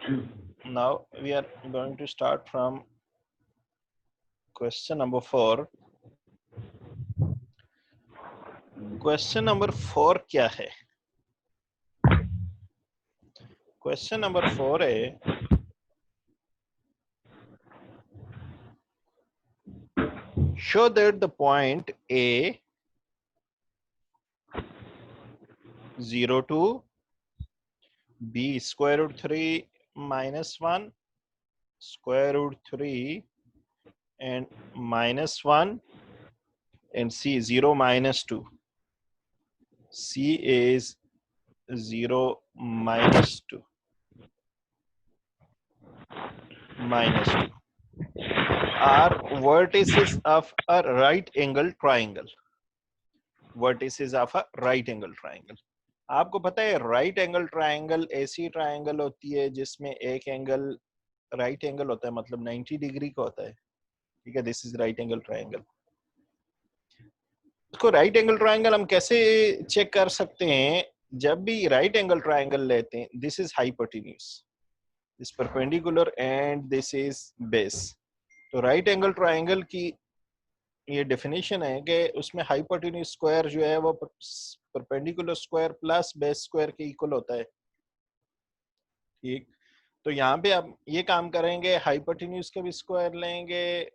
Now we are going to start from question number 4. Question number 4 क्या है? Question number 4 है show that the point A 0 to B square root 3 minus 1 square root 3 and minus 1 and C 0 minus 2. C is 0 minus 2 minus 2 are vertices of a right angle triangle. Vertices of a right angle triangle. आपको पता है right angle triangle ऐसी triangle होती है जिसमें एक angle right angle होता है, मतलब 90 डिग्री का होता है. ठीक है, this is right angle triangle. इसको राइट एंगल ट्रायंगल हम कैसे चेक कर सकते हैं? जब भी राइट एंगल ट्रायंगल लेते हैं, this is hypotenuse, this perpendicular and this is base. तो राइट एंगल ट्रायंगल की ये डेफिनेशन है कि उसमें हाइपोटेन्यूज स्क्वायर जो है वो perpendicular square plus base square के इक्वल होता है. ठीक, तो यहाँ पे आप ये काम करेंगे, हाइपोटेन्यूज का भी स्क्वायर लेंगे,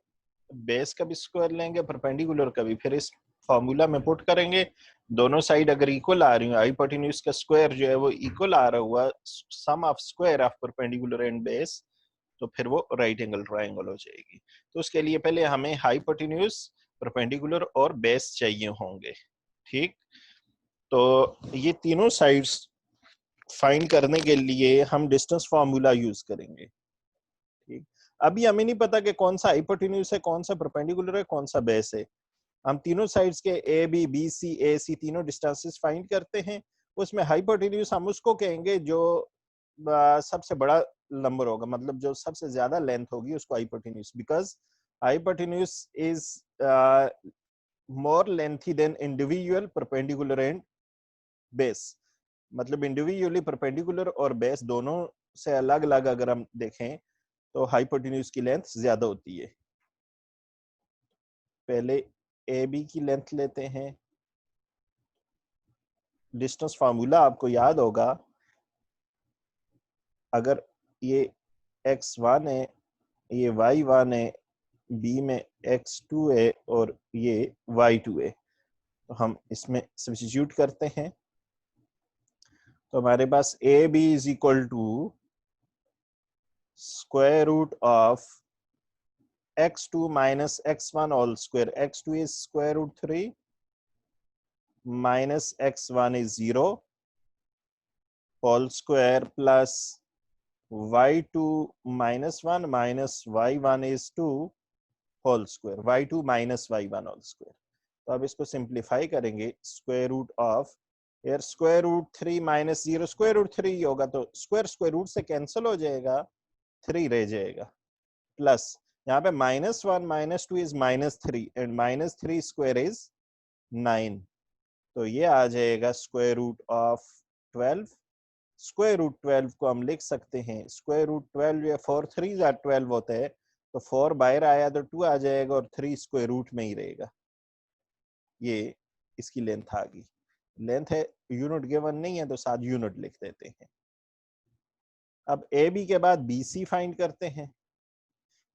बेस का भी स्क्वायर लेंगे, परपेंडिकुलर का भी, फिर इस फॉर्मूला में पुट करेंगे. दोनों साइड अगर इक्वल आ रही हो, हाइपोटेन्यूज का स्क्वायर जो है वो इक्वल आ रहा हुआ sum of square of perpendicular and base, तो फिर वो राइट एंगल ट्रायंगल हो जाएगी. तो उसके लिए पहले हमें हाइपोटेन्यूज, परपेंडिकुलर और बेस चाहिए होंगे. ठीक, तो ये तीनों साइड्स फाइंड करने के लिए हम डिस्टेंस फॉर्मूला यूज करेंगे. ठीक, अभी हमें नहीं पता कि कौन सा हाइपोटेन्यूज है, कौन सा परपेंडिकुलर है, कौन सा बेस है. हम तीनों साइड्स के ए बी बी सी ए सी तीनों डिस्टेंसेस फाइंड करते हैं. उसमें हाइपोटेन्यूज हम उसको कहेंगे जो सबसे बड़ा नंबर होगा, मतलब जो सबसे ज्यादा लेंथ होगी उसको hypotenuse, because hypotenuse is more lengthy than individual perpendicular and base. मतलब इंडिविजुअली परपेंडिकुलर और बेस दोनों से अलग अलग अगर हम देखें तो हाइपोटेन्यूज की लेंथ ज्यादा होती है. पहले ए बी की लेंथ लेते हैं. डिस्टेंस फार्मूला आपको याद होगा, अगर ये x1 है, ये y1 है, b में x2 है और ये y2 है, तो हम इसमें सब्स्टिट्यूट करते हैं. तो हमारे पास A B is equal to square root of x2 minus x1 all square. x2 is square root 3 minus x1 is 0 whole square plus y2 minus 1 minus y1 is 2 whole square. y2 minus y1 all square. तो अब इसको simplify करेंगे. Square root of यार square root 3 minus 0 square root 3 होगा, तो square root से cancel हो जाएगा, 3 रह जाएगा, प्लस यहाँ पे -1 -2 इज -3 एंड -3 स्क्वायर इज 9, तो ये आ जाएगा square root of 12. Square root 12 को हम लिख सकते हैं स्क्वायर रूट 12 या 4 3 12 होता है, तो 4 बाहर आया तो 2 आ जाएगा और 3 स्क्वायर रूट में ही रहेगा. ये इसकी लेंथ आ गई. लेंथ है, यूनिट गिवन नहीं है तो साथ यूनिट लिख देते हैं. अब ए बी के बाद बी सी फाइंड करते हैं.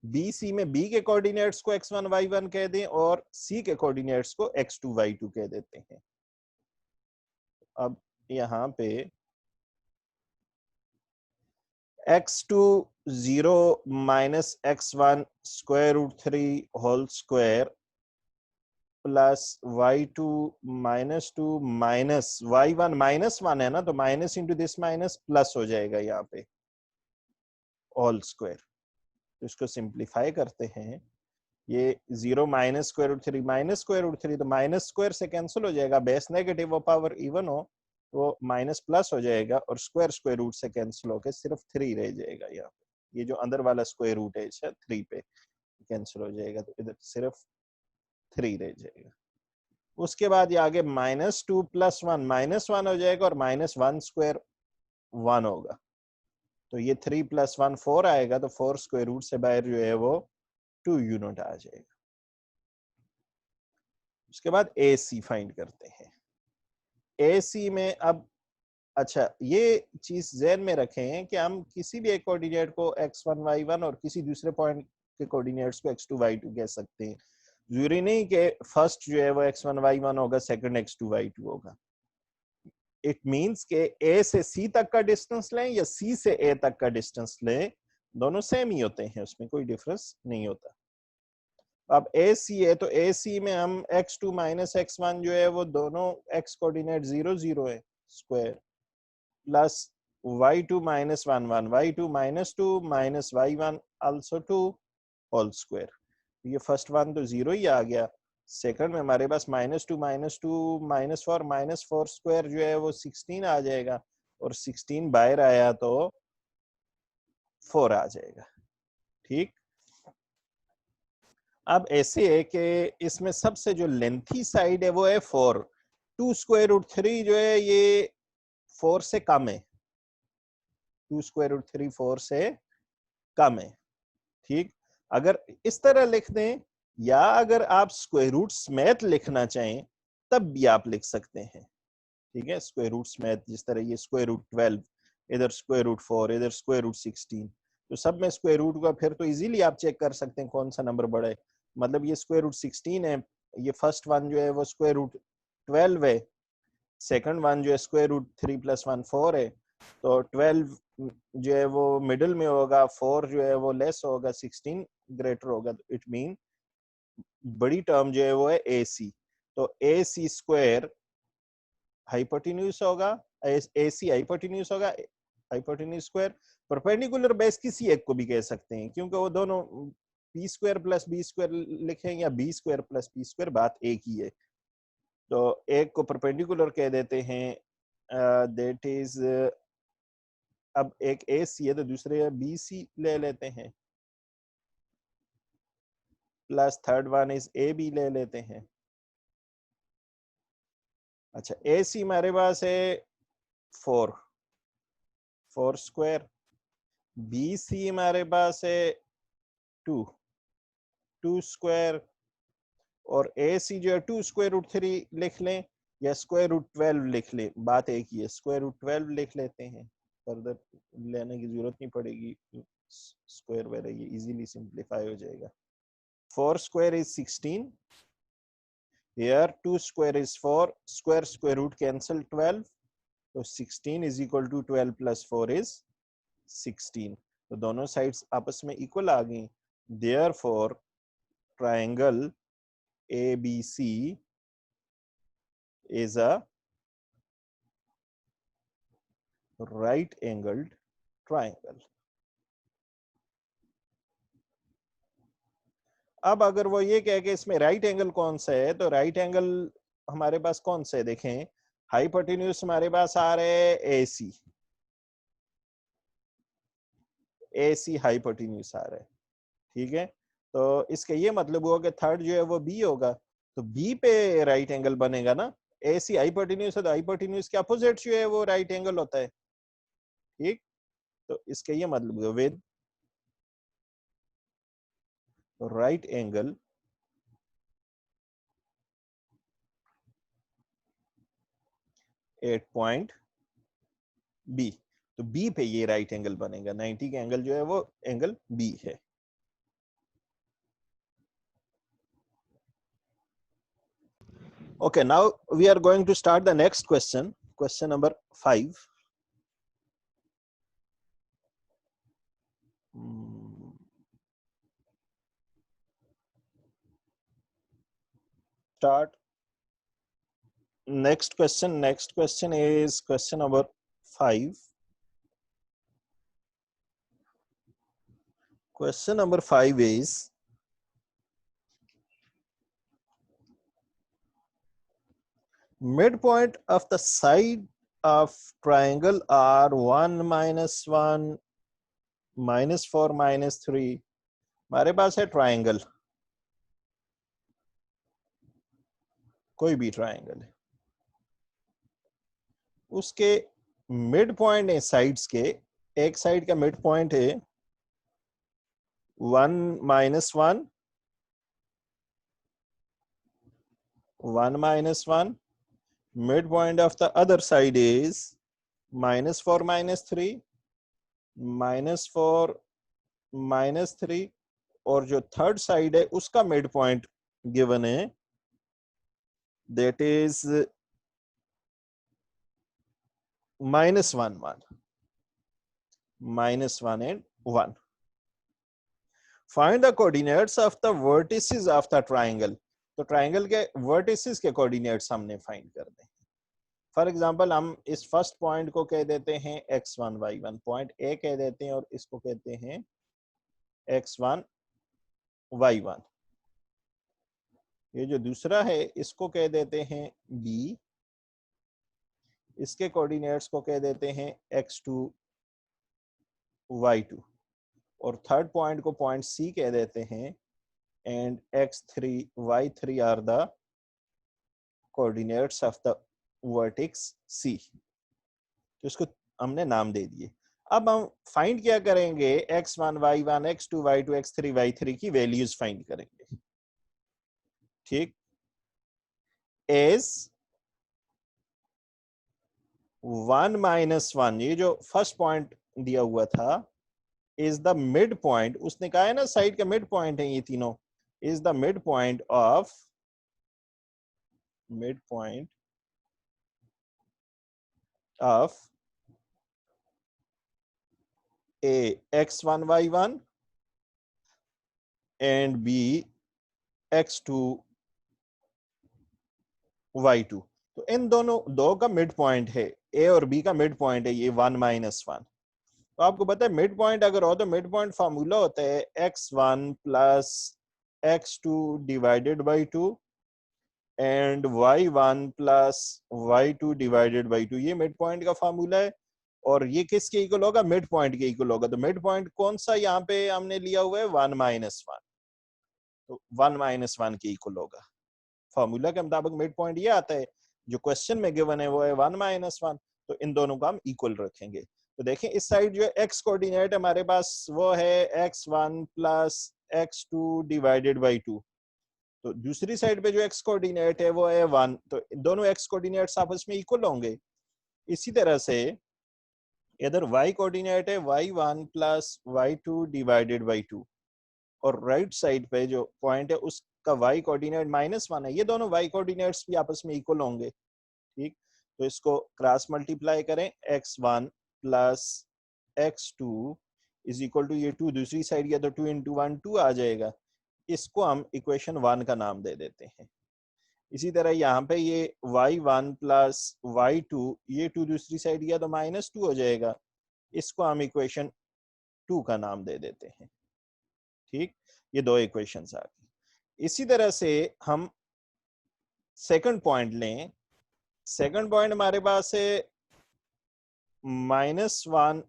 बी सी में बी के कोऑर्डिनेट्स को x1 y1 कह दें और सी के कोऑर्डिनेट्स को x2 y2 कह देते हैं. अब यहाँ पे x2 0 minus x1 square root 3 whole square plus y2 -2 minus y1 -1 है ना, तो minus into this minus plus हो जाएगा यहाँ पे होल स्क्वायर. तो इसको सिंप्लीफाई करते हैं. ये 0 minus square root 3 minus square root 3, तो माइनस स्क्वायर से कैंसिल हो जाएगा, बेस नेगेटिव हो पावर इवन हो तो माइनस प्लस हो जाएगा, और स्क्वायर स्क्वायर रूट से कैंसिल होकर सिर्फ 3 रह जाएगा. यहाँ पे ये जो अंदर वाला स्क्वायर रूट है 3 पे कैंसिल हो जाएगा, तो इधर सिर्फ 3 रह जाएगा. उसके बाद ये आगे -2 + 1 -1 हो जाएगा और -1 स्क्वायर 1 होगा. तो ये 3 + 1 4 आएगा, तो 4 स्क्वायर रूट से बाहर जो है वो 2 यूनिट आ जाएगा। उसके बाद ए सी फाइंड करते हैं। ए सी में अब अच्छा ये चीज ज़हन में रखें कि हम किसी भी एक कोऑर्डिनेट को x1 y1 और किसी दूसरे पॉइंट के कोऑर्डिनेट्स को x2 y2 कह सकते हैं। जरूरी नहीं कि फर्स्ट जो है वो x1 y1 होगा, सेकंड x2 y2 होगा। इट मींस के ए से सी तक का डिस्टेंस लें या सी से ए तक का डिस्टेंस लें, दोनों सेम ही होते हैं, उसमें कोई डिफरेंस नहीं होता। अब ए सी है तो ए सी में हम x2 - x1 जो है वो दोनों x कोऑर्डिनेट 0 0 है square, plus y2 - 1 1, y2 - 2 - y1 also 2 whole square. ये फर्स्ट वन तो 0 ही आ गया। सेकंड में हमारे पास -2 - 2 -4 स्क्वायर जो है वो 16 आ जाएगा, और 16 बाहर आया तो 4 आ जाएगा। ठीक, अब ऐसे है कि इसमें सबसे जो लेंथी साइड है वो है 4। 2 स्क्वायर रूट 3 जो है ये 4 से कम है। 2 स्क्वायर रूट 3 4 से कम है। ठीक, अगर इस तरह लिख दें या अगर आप स्क्वायर रूट समेत लिखना चाहें तब भी आप लिख सकते हैं। ठीक है, स्क्वायर रूट समेत, जिस तरह ये स्क्वायर रूट 12, इधर स्क्वायर रूट 4, इधर स्क्वायर रूट 16, तो सब में स्क्वायर रूट का फिर तो इजीली आप चेक कर सकते हैं कौन सा नंबर बड़ा है। मतलब ये स्क्वायर रूट 16 है, ये फर्स्ट वन जो है वो स्क्वायर रूट 12 है, सेकंड वन जो है स्क्वायर रूट 3 + 1 4 है, तो 12 जो है वो मिडिल में होगा, 4 जो है वो लेस होगा, 16 ग्रेटर होगा। इट मीन बड़ी टर्म जो है वो है ए सी, तो ए सी स्क्वायर हाइपोटेन्यूज होगा, ए सी हाइपोटेन्यूज होगा, हाइपोटेन्यूज स्क्वायर परपेंडिकुलर बेस किसी एक को भी कह सकते हैं, क्योंकि वो दोनों P square plus B square लिखें या B square plus P square, बात एक ही है। तो एक को परपेंडिकुलर कह देते हैं, दैट इज, अब एक ए सी है तो दूसरे बी सी ले लेते हैं, plus third one is A B ले लेते हैं। अच्छा, ए सी हमारे पास है 4 स्क्वायर, बी सी हमारे पास है 2 स्क्वायर, और ए सी जो है 2 स्क्वायर रूट 3 लिख लें या स्क्वायर रूट 12 लिख लें, बात एक ही है, स्क्वायर रूट 12 लिख लेते हैं, फर्दर लेने की जरूरत नहीं पड़ेगी, स्क्वायर वगैरह ये इजीली सिंप्लीफाई हो जाएगा। 4 square is 16, here 2 square is 4, square root cancel 12, तो 16 is equal to 12 plus 4 is 16, तो दोनों साइड्स आपस में इक्वल आ गई। therefore triangle ABC is a right angled triangle। अब अगर वो ये कहे कि इसमें राइट एंगल कौन सा है, तो राइट एंगल हमारे पास कौन सा है, देखें हाइपोटेन्यूज हमारे पास आ रहे हैं AC, AC हाइपोटेन्यूज आ रहा है। ठीक है, तो इसका ये मतलब हुआ कि थर्ड जो है वो बी होगा, तो बी पे राइट एंगल बनेगा ना, AC हाइपोटेन्यूज है तो हाइपोटेन्यूज के अपोजिट जो है वो राइट एंगल होता है। ठीक, तो इसका ये मतलब हुआ with right angle at point B, तो बी पे ये राइट एंगल बनेगा, 90 का एंगल जो है वो एंगल बी है। Okay, now we are going to start the next question, question number 5. Start next question. Next question is question number 5. Question number 5 is, midpoint of the side of triangle are 1 - 1 -4 -3। हमारे पास है triangle, कोई भी triangle है, उसके mid point है sides के एक side का मिड पॉइंट है 1 -1 1 -1, midpoint of the other side is -4 -3 -4 -3, और जो थर्ड साइड है उसका मिड पॉइंट गिवन है, that is -1 1 -1 and 1. Find the coordinates of the vertices of the triangle. तो ट्राइंगल के वर्टिसेस के कोऑर्डिनेट्स हमने फाइंड करने हैं. फॉर एग्जांपल हम इस फर्स्ट पॉइंट को कह देते हैं x1 y1, पॉइंट ए कह देते हैं, और इसको कहते हैं x1 y1. ये जो दूसरा है इसको कह देते हैं b, इसके कोऑर्डिनेट्स को कह देते हैं x2 y2, और थर्ड पॉइंट को पॉइंट सी कह देते हैं, and x3 y3 are the coordinates of the vertex C. तो इसको हमने नाम दे दिए. अब हम फाइंड क्या करेंगे, x1 y1 x2 y2 x3 y3 की वैल्यूज फाइंड करेंगे. ठीक, एज 1 -1, ये जो फर्स्ट पॉइंट दिया हुआ था, इज द मिड पॉइंट. उसने कहा है ना साइड का मिड पॉइंट है ये तीनों, is the mid point of A x1 y1 and B x2 y2. तो इन दोनों दो का मिड पॉइंट है, ए और बी का मिड पॉइंट है ये 1 -1. तो आपको पता है मिड पॉइंट अगर हो तो मिड पॉइंट फार्मूला होता है x1 plus x2 divided by 2 and y1 plus y2 divided by 2. ये मिड पॉइंट का फार्मूला है, और ये किसके इक्वल होगा, मिड पॉइंट के इक्वल होगा. तो मिड पॉइंट कौन सा यहाँ पे हमने लिया हुआ है, 1 -1. तो 1 -1 के इक्वल होगा. फॉर्मूला के मुताबिक मिड पॉइंट ये आता है, जो क्वेश्चन में गिवन है वो है 1 -1. तो इन दोनों को हम इक्वल रखेंगे. तो देखें इस साइड जो एक्स कोऑर्डिनेट हमारे पास वो है x1 plus x2 divided by 2. तो दूसरी साइड पे जो एक्स कोऑर्डिनेट है वो है 1. तो दोनों एक्स कोऑर्डिनेट्स आपस में इक्वल होंगे. इसी तरह से इधर y कोऑर्डिनेट है y1 plus y2 divided by 2, और राइट साइड पे जो पॉइंट है उसका y कोऑर्डिनेट -1 है. ये दोनों y कोऑर्डिनेट्स भी आपस में इक्वल होंगे. ठीक, तो इसको क्रॉस मल्टीप्लाई करें, x1 plus x2 is equal to ये 2 दूसरी साइड गया तो 2 इंटू 1 2 आ जाएगा. इसको हम इक्वेशन 1 का नाम दे देते हैं. इसी तरह यहाँ पे ये y1 प्लस y2, ये 2 दूसरी साइड गया तो -2 हो जाएगा. इसको हम इक्वेशन 2 का नाम दे देते हैं. ठीक, ये दो इक्वेशंस आ गई. इसी तरह से हम सेकंड पॉइंट लें. सेकंड पॉइंट हमारे पास है -1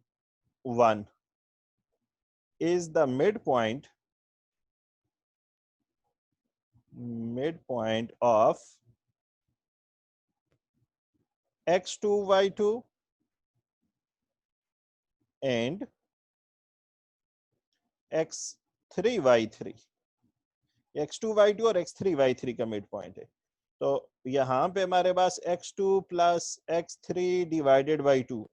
1 is the midpoint of x2 y2 and x3 y3. x2 y2 और x3 y3 का मिड पॉइंट है. तो यहाँ पे हमारे पास x2 plus x3 divided by 2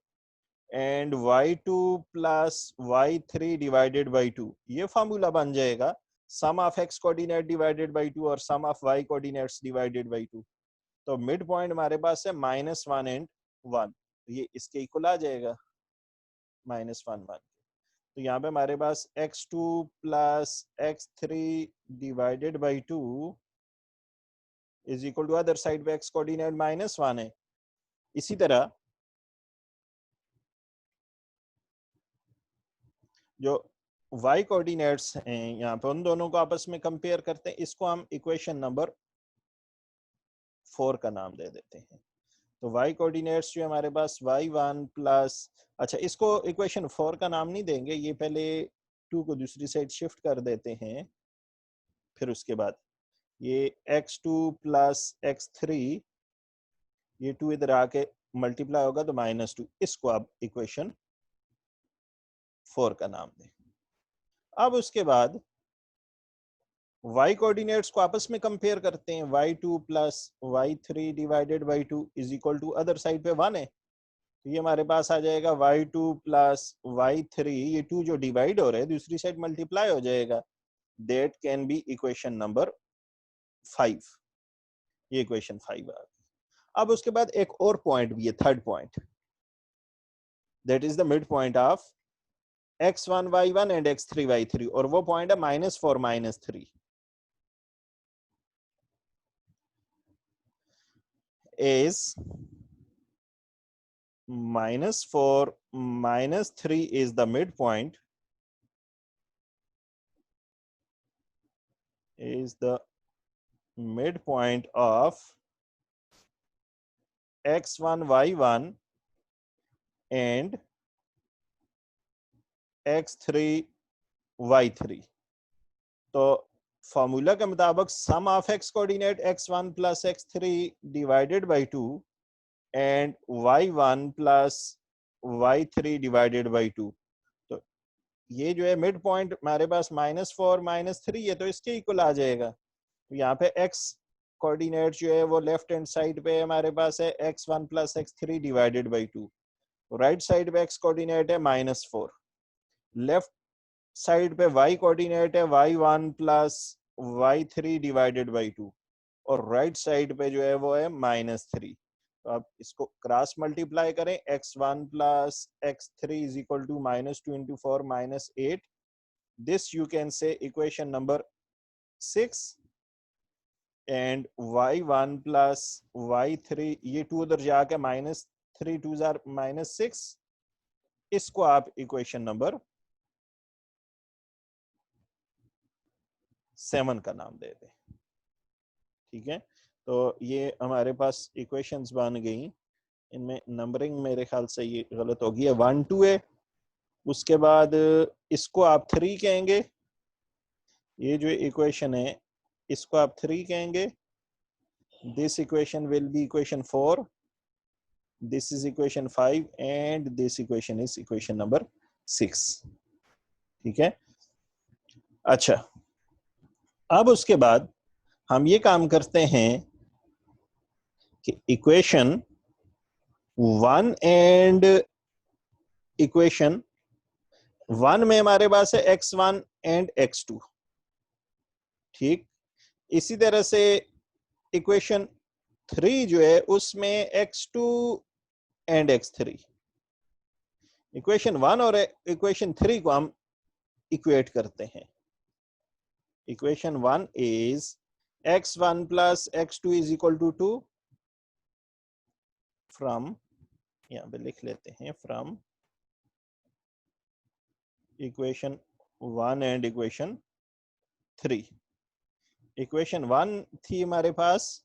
and y2 plus y3 divided by 2, ये फार्मूला बन जाएगा sum of x coordinate divided by 2 और sum of y coordinates divided by 2. तो मिड पॉइंट हमारे पास है -1 एंड 1. ये इसके इक्वल आ जाएगा -1 1. तो यहाँ पे हमारे पास x2 plus x3 divided by 2 is equal to other side पे x कोऑर्डिनेट -1 है. इसी तरह जो y कोऑर्डिनेट्स हैं यहाँ पे उन दोनों को आपस में कंपेयर करते हैं. इसको हम इक्वेशन नंबर 4 का नाम दे देते हैं. तो y कोऑर्डिनेट्स जो हमारे पास y1 प्लस, अच्छा इसको इक्वेशन 4 का नाम नहीं देंगे, ये पहले 2 को दूसरी साइड शिफ्ट कर देते हैं. फिर उसके बाद ये x2 प्लस x3, ये 2 इधर आके मल्टीप्लाई होगा तो -2. इसको आप इक्वेशन 4 का नाम दें। अब उसके बाद y कोऑर्डिनेट्स को आपस में कंपेयर करते हैं। y2 plus y3 divided by 2 is equal to, other side पे 1 है तो ये हमारे पास आ जाएगा y2 प्लस y3, ये 2 जो डिवाइड हो रहे हैं दूसरी साइड मल्टीप्लाई हो जाएगा। That can be equation number 5। ये इक्वेशन 5 आ गई। अब उसके बाद एक और पॉइंट भी है, third point, that is the mid point of x1 y1 and x3 y3, और वो पॉइंट है -4 -3 is -4 -3 is the midpoint, is the midpoint of x1 y1 and x3 y3। तो फॉर्मूला के मुताबिक sum of x coordinate x1 plus x3 divided by 2 and y1 plus y3 divided by 2, तो ये जो है मिड पॉइंट हमारे पास -4 -3 है, तो इसके इक्वल आ जाएगा। यहाँ पे x कोऑर्डिनेट जो है वो लेफ्ट हैंड साइड पे हमारे पास है x1 plus x3 divided by 2, right side पे x कोऑर्डिनेट है -4, लेफ्ट साइड पे y कोऑर्डिनेट है y1 plus y3 divided by 2, और राइट साइड पे जो है वो है -3। तो आप इसको क्रॉस मल्टीप्लाई करें, x1 plus x3 is equal to -2 into 4 -8। This you can say equation number 6, and y1 plus y3, ये 2 उधर जाके -3 2 जार -6, इसको आप इक्वेशन नंबर 7 का नाम दे दें। ठीक है, तो ये हमारे पास इक्वेशंस बन गई। इनमें नंबरिंग मेरे ख्याल से ये गलत होगी है, 1 2 है, उसके बाद इसको आप 3 कहेंगे, ये जो इक्वेशन है इसको आप 3 कहेंगे, this equation will be equation 4, this is equation 5 and this equation is equation number 6। ठीक है, अच्छा अब उसके बाद हम ये काम करते हैं कि इक्वेशन 1 एंड इक्वेशन 1 में हमारे पास है x1 एंड x2। ठीक, इसी तरह से इक्वेशन 3 जो है उसमें x2 एंड x3। इक्वेशन 1 और इक्वेशन 3 को हम इक्वेट करते हैं। Equation 1 is x1 plus x2 is equal to 2 from, यहां पे लिख लेते हैं, from equation 1 and equation 3। Equation 1 थी हमारे पास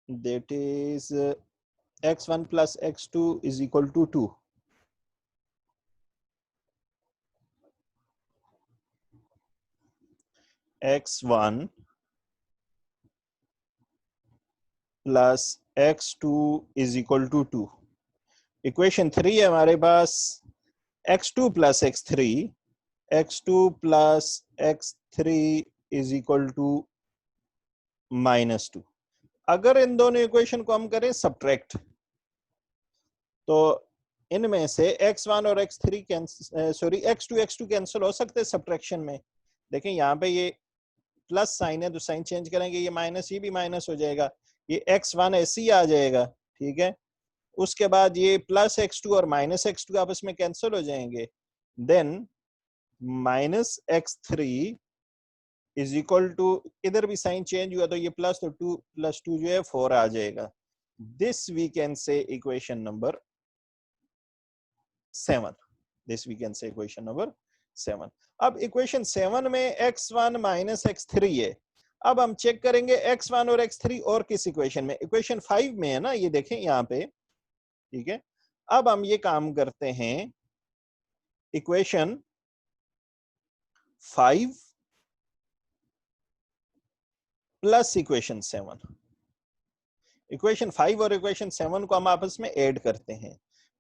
that is x1 plus x2 is equal to 2, x1 plus x2 is equal to 2। Equation 3 है हमारे पास x2 plus x3, x2 plus x3 is equal to -2। अगर इन दोनों इक्वेशन को हम करें सब्ट्रैक्ट, तो इनमें से x1 और x3 sorry x2 x2 cancel हो सकते हैं सब्ट्रैक्शन में। देखें यहाँ पे ये प्लस साइन है तो साइन चेंज करेंगे, ये माइनस, ये भी माइनस हो जाएगा, ये x1 ऐसे ही आ जाएगा। ठीक है, उसके बाद ये प्लस x2 और माइनस x2 आपस में कैंसिल हो जाएंगे, then -x3 is equal to, इधर भी साइन चेंज हुआ तो ये प्लस, तो 2 + 2 जो है 4 आ जाएगा। This we can say equation number 7। This we can say equation number 7। अब इक्वेशन 7 में x1 माइनस x3 है। अब हम चेक करेंगे x1 और x3 और किस इक्वेशन में, इक्वेशन 5 में है ना, ये देखें यहाँ पे। ठीक है, अब हम ये काम करते हैं, इक्वेशन 5 प्लस इक्वेशन 7, इक्वेशन 5 और इक्वेशन 7 को हम आपस में ऐड करते हैं।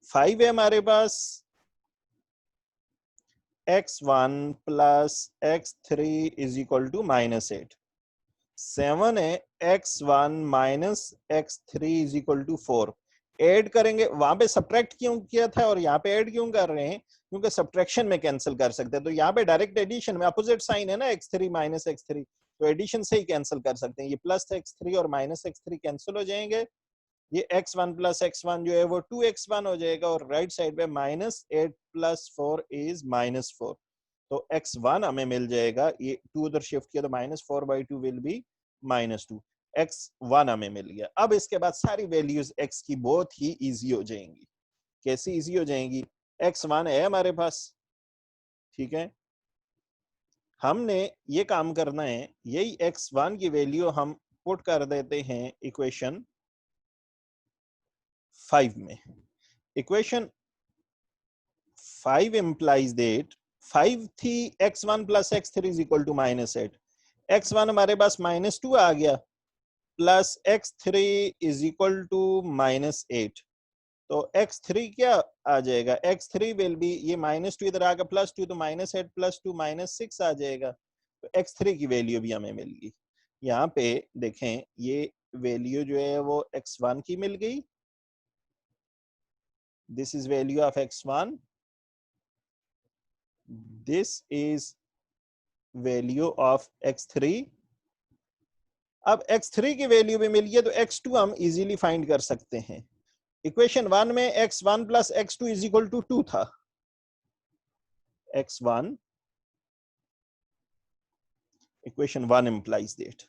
5 है हमारे पास x1 plus x3 is equal to -8। 7 है x1 minus x3 is equal to 4। Add करेंगे, वहां पे सब्ट्रैक्ट क्यों किया था और यहाँ पे ऐड क्यों कर रहे हैं, क्योंकि सब्ट्रैक्शन में कैंसिल कर सकते हैं। तो यहाँ पे डायरेक्ट एडिशन में अपोजिट साइन है ना, x3 माइनस x3, तो एडिशन से ही कैंसिल कर सकते हैं। ये प्लस x3 और माइनस x3 कैंसिल हो जाएंगे। ये x1 प्लस x1 जो है वो 2x1 हो जाएगा, और राइट साइड पे -8 प्लस 4 इज -4। तो x1 हमें मिल जाएगा, ये 2 उधर शिफ्ट किया तो -4/2 विल बी -2। x1 हमें मिल गया। अब इसके बाद सारी वैल्यूज x की बहुत ही इजी हो जाएंगी। कैसी इजी हो जाएंगी? x1 है हमारे पास, ठीक है, हमने ये काम करना है, यही x1 की वैल्यू हम पुट कर देते हैं इक्वेशन 5 में। इक्वेशन 5 implies that 5 थी x1 plus x3 is equal to -8। x1 हमारे पास -2 आ गया, plus x3 is equal to -8। तो x3 क्या आ जाएगा? x3 विल बी, ये -2 इधर आ गया, +2 तो -8 + 2 -6 आ जाएगा। तो x3 की वैल्यू भी हमें मिल गई। यहाँ पे देखें, ये वैल्यू जो है वो x1 की मिल गई। This is value of x1, this is value of x3। अब x3 की वैल्यू भी मिल गई, तो x2 हम इजीली फाइंड कर सकते हैं। इक्वेशन 1 में x1 plus x2 is equal to 2 था। x1, equation 1 implies that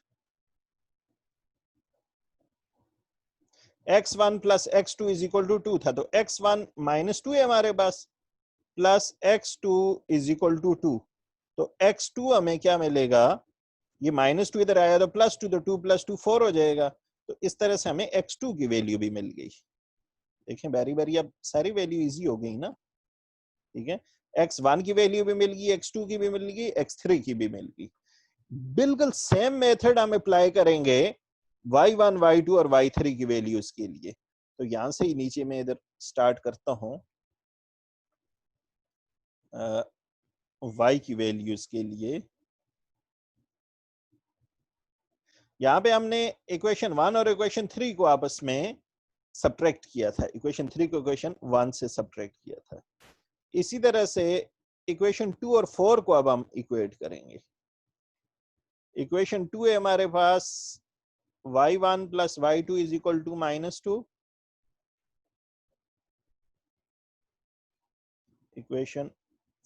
x1 plus x2 is equal to 2 था। तो x1 -2 है हमारे पास, plus x2 is equal to 2। तो x2 हमें क्या मिलेगा? ये -2 इधर आया तो +2, तो 2 + 2 4 हो जाएगा। तो इस तरह से हमें x2 की वैल्यू भी मिल गई। देखें बारी बारी, अब सारी वैल्यू इजी हो गई ना, ठीक है। x1 की वैल्यू भी मिल गई, x2 की भी मिल गई, x3 की भी मिल गई। बिल्कुल सेम मेथड हम अप्लाई करेंगे y1, y2 और y3 की वैल्यूज के लिए। तो यहां से ही नीचे में इधर स्टार्ट करता हूं y की वैल्यूज के लिए। यहाँ पे हमने इक्वेशन 1 और इक्वेशन 3 को आपस में सब्ट्रैक्ट किया था, इक्वेशन 3 को इक्वेशन 1 से सब्ट्रैक्ट किया था। इसी तरह से इक्वेशन 2 और 4 को अब हम इक्वेट करेंगे। इक्वेशन 2 है हमारे पास y1 plus y2 is equal to -2। Equation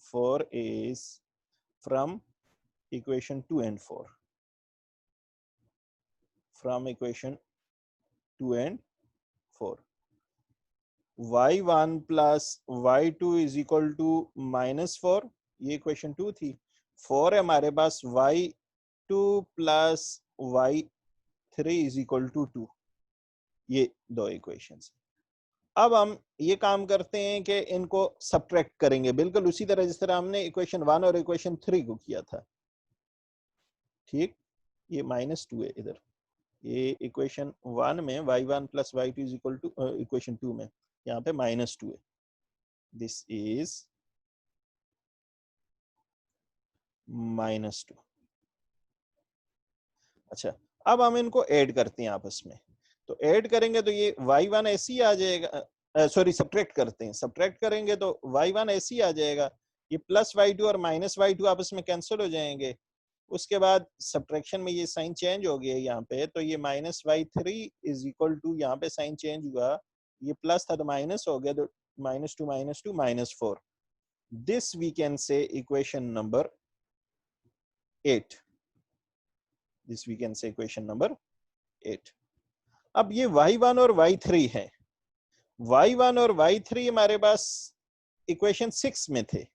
4 is from equation 2 and 4, from equation 2 and 4, y1 plus y2 is equal to -4, ये इक्वेशन 2 थी। 4 है हमारे पास y2 plus y3 is equal to 2, ये दो इक्वेशंस। अब हम ये काम करते हैं कि इनको सब्ट्रैक्ट करेंगे, बिल्कुल उसी तरह जिस तरह हमने इक्वेशन 1 और इक्वेशन 3 को किया था, ठीक। ये -2 है इधर, ये इक्वेशन 1 में y1 plus y2 is equal to, equation 2 में यहाँ पे -2 है, दिस इज -2। अच्छा, अब हम इनको ऐड करते हैं आपस में। तो ऐड करेंगे तो ये y1 ऐसे ही आ जाएगा, सॉरी सब्ट्रैक्ट करते हैं, सब्ट्रैक्ट करेंगे तो y1 ऐसे ही आ जाएगा, ये प्लस y2 और माइनस y2 आपस में कैंसिल हो जाएंगे। उसके बाद सब्ट्रैक्शन में ये साइन चेंज हो गया यहाँ पे, तो ये -y3 इज इक्वल टू, यहाँ पे साइन चेंज हुआ, ये प्लस था तो माइनस हो गया, तो -2 -4। This we can say equation number 8, this we can say equation number 8। अब ये y1 और y3 है, y1 और y3 हमारे पास इक्वेशन 6 में थे।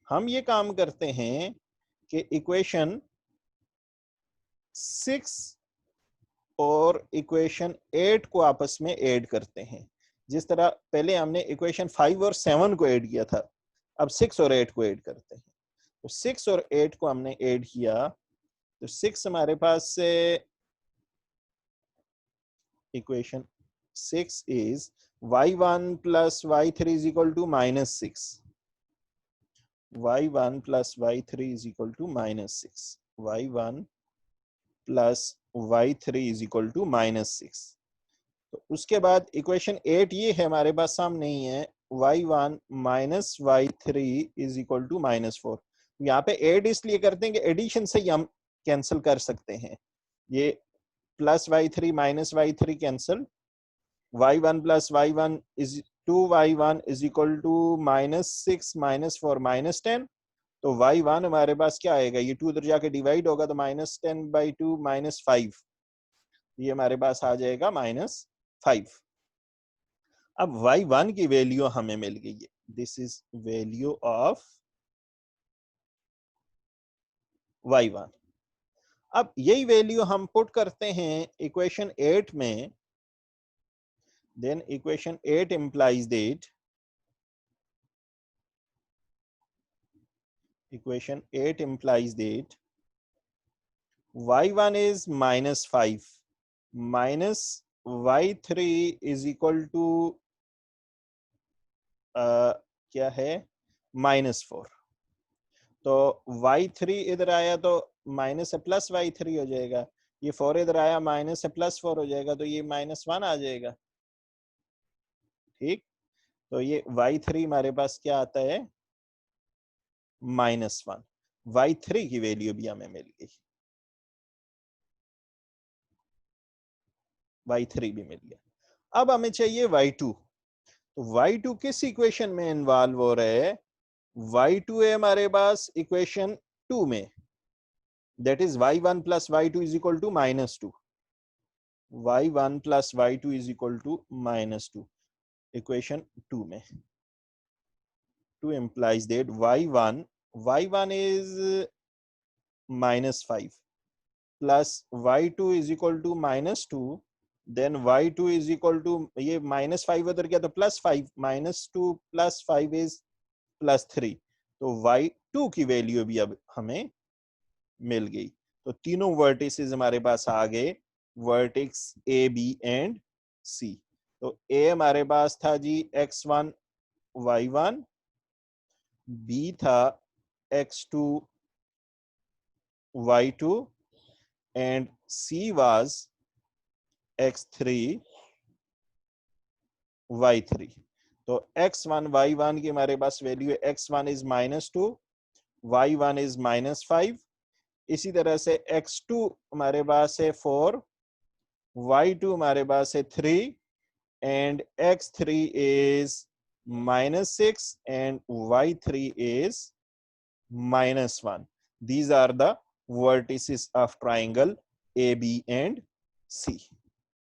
हम ये काम करते हैं कि इक्वेशन 6 और इक्वेशन 8 को आपस में ऐड करते हैं। जिस तरह पहले हमने इक्वेशन 5 और 7 को ऐड किया था, अब 6 और 8 को ऐड करते हैं। तो 6 और 8 को हमने ऐड किया, तो 6 हमारे पास से equation 6 is y1 plus y3 is equal to minus 6. y1 plus y3 is equal to minus 6. y1 plus y3 is equal to minus 6. तो उसके बाद इक्वेशन 8 ये है हमारे पास सामने ही है, y1 minus y3 is equal to minus 4. यहाँ पे एड इसलिए करते हैं कि एडिशन से ही हम कैंसिल कर सकते हैं. ये plus y3 minus y3 cancel, y1 plus y1 is 2y1 is equal to minus 6 minus 4 minus 10. तो y1 हमारे पास क्या आएगा, ये 2 उधर जाके डिवाइड होगा तो माइनस 10 बाई 2 माइनस 5, ये हमारे पास आ जाएगा माइनस 5. अब y1 की वैल्यू हमें मिल गई है. This is value of y1. अब यही वैल्यू हम पुट करते हैं इक्वेशन 8 में. Then equation 8 implies that equation 8 implies that y1 is minus 5 minus y3 is equal to क्या है माइनस 4. तो y3 इधर आया तो माइनस से प्लस y3 हो जाएगा, ये 4 इधर आया माइनस से प्लस 4 हो जाएगा, तो ये माइनस 1 आ जाएगा. ठीक, तो ये y3 हमारे पास क्या आता है माइनस 1. y3 की वैल्यू भी हमें मिल गई, y3 भी मिल गया. अब हमें चाहिए y2. तो y2 किस इक्वेशन में इन्वॉल्व हो रहा है, y2 है हमारे पास इक्वेशन 2 में, that is y1 plus y2 is equal to minus 2. y1 plus y2 is equal to minus 2 equation 2 में. 2 implies that y1 is minus 5 plus y2 is equal to minus 2. then y2 is equal to, ये minus 5 उधर गया तो plus 5, minus 2 plus 5 is plus 3. तो y2 की value भी अब हमें मिल गई. तो तीनों वर्टिसेस हमारे पास आ गए, वर्टेक्स ए बी एंड सी. तो ए हमारे पास था जी x1 y1, बी था x2 y2 and she was x3 y3. तो x1 y1 की हमारे पास वैल्यू है, x1 is minus 2, y1 is minus 5. इसी तरह से x2 हमारे पास है 4, y2 हमारे पास है 3 and x3 is minus 6 and y3 is minus 1. These are the vertices of triangle AB and C.